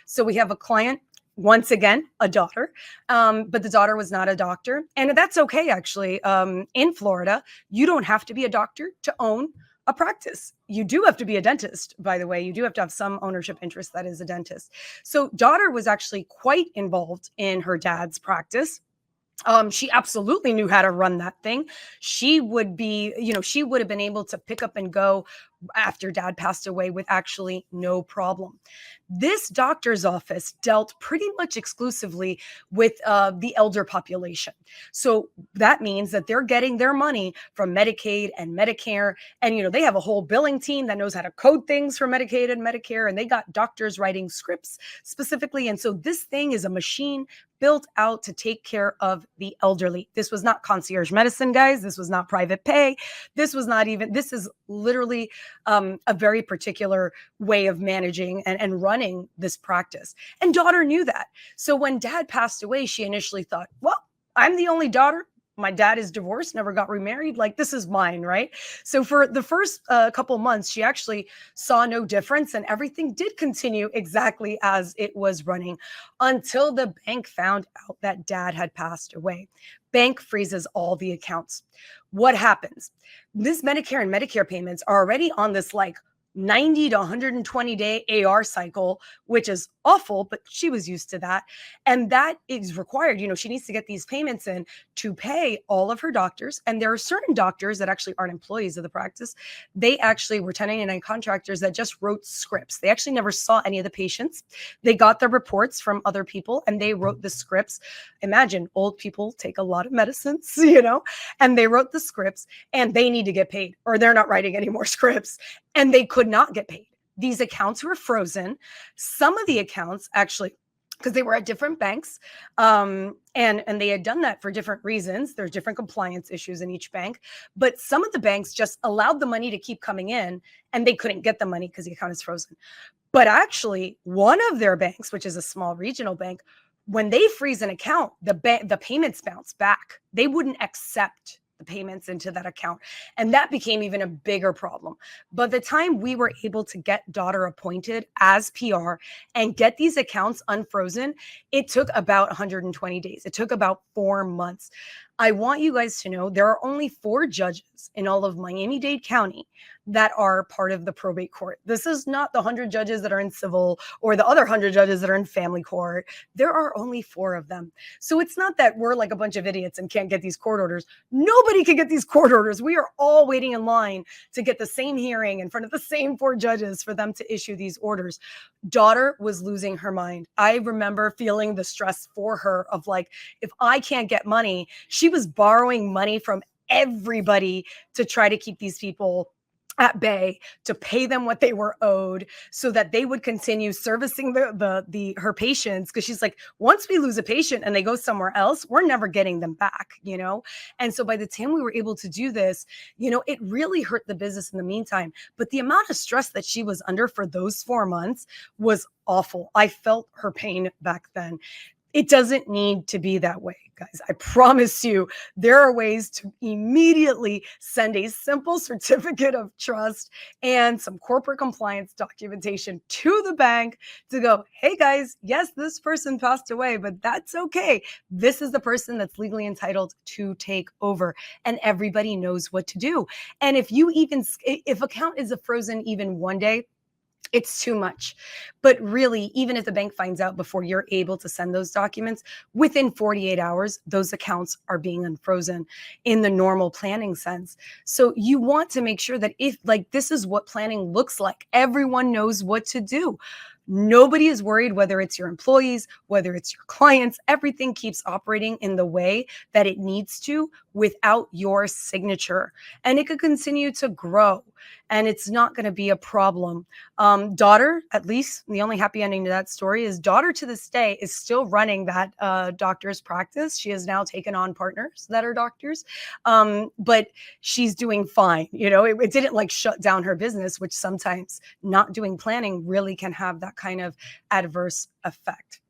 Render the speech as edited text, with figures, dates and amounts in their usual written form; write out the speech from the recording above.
So we have a client, once again, a daughter, but the daughter was not a doctor. And that's okay, actually. In Florida, you don't have to be a doctor to own a practice. You do have to be a dentist, by the way. You do have to have some ownership interest that is a dentist. So daughter was actually quite involved in her dad's practice. She absolutely knew how to run that thing. She would be, she would have been able to pick up and go after dad passed away with actually no problem. This doctor's office dealt pretty much exclusively with the elder population. So that means that they're getting their money from Medicaid and Medicare. And, they have a whole billing team that knows how to code things for Medicaid and Medicare. And they got doctors writing scripts specifically. And so this thing is a machine built out to take care of the elderly. This was not concierge medicine, guys. This was not private pay. This is literally a very particular way of managing and running this practice. And daughter knew that. So when dad passed away, she initially thought, well, I'm the only daughter. My dad is divorced, never got remarried. Like, this is mine, right? So for the first couple months, she actually saw no difference, and everything did continue exactly as it was running until the bank found out that dad had passed away. Bank freezes all the accounts. What happens? This Medicare and Medicare payments are already on this 90 to 120 day AR cycle, which is awful, but she was used to that. And that is required. She needs to get these payments in to pay all of her doctors. And there are certain doctors that actually aren't employees of the practice. They actually were 1099 contractors that just wrote scripts. They actually never saw any of the patients. They got the reports from other people and they wrote the scripts. Imagine old people take a lot of medicines, and they wrote the scripts and they need to get paid or they're not writing any more scripts. And they could not get paid. These accounts were frozen. Some of the accounts actually, because they were at different banks, and they had done that for different reasons. There's different compliance issues in each bank, but some of the banks just allowed the money to keep coming in and they couldn't get the money because the account is frozen. But actually, one of their banks, which is a small regional bank, when they freeze an account, the payments bounce back. They wouldn't accept the payments into that account. And that became even a bigger problem. By the time we were able to get daughter appointed as PR and get these accounts unfrozen, it took about 120 days. It took about 4 months. I want you guys to know there are only 4 judges in all of Miami-Dade County that are part of the probate court. This is not the 100 judges that are in civil or the other 100 judges that are in family court. There are only 4 of them. So it's not that we're like a bunch of idiots and can't get these court orders. Nobody can get these court orders. We are all waiting in line to get the same hearing in front of the same 4 judges for them to issue these orders. Daughter was losing her mind. I remember feeling the stress for her of if I can't get money, she was borrowing money from everybody to try to keep these people at bay, to pay them what they were owed so that they would continue servicing her patients. Cause she's like, once we lose a patient and they go somewhere else, we're never getting them back, And so by the time we were able to do this, it really hurt the business in the meantime, but the amount of stress that she was under for those 4 months was awful. I felt her pain back then. It doesn't need to be that way, guys. I promise you, there are ways to immediately send a simple certificate of trust and some corporate compliance documentation to the bank to go, hey guys, yes, this person passed away, but that's okay. This is the person that's legally entitled to take over, and everybody knows what to do. And if account is frozen even 1 day, it's too much. But really, even if the bank finds out before you're able to send those documents, within 48 hours, those accounts are being unfrozen in the normal planning sense. So you want to make sure that this is what planning looks like. Everyone knows what to do. Nobody is worried whether it's your employees, whether it's your clients. Everything keeps operating in the way that it needs to without your signature. And it could continue to grow and it's not going to be a problem. Daughter, at least the only happy ending to that story is daughter to this day is still running that doctor's practice. She has now taken on partners that are doctors, but she's doing fine. It didn't shut down her business, which sometimes not doing planning really can have that kind of adverse effect.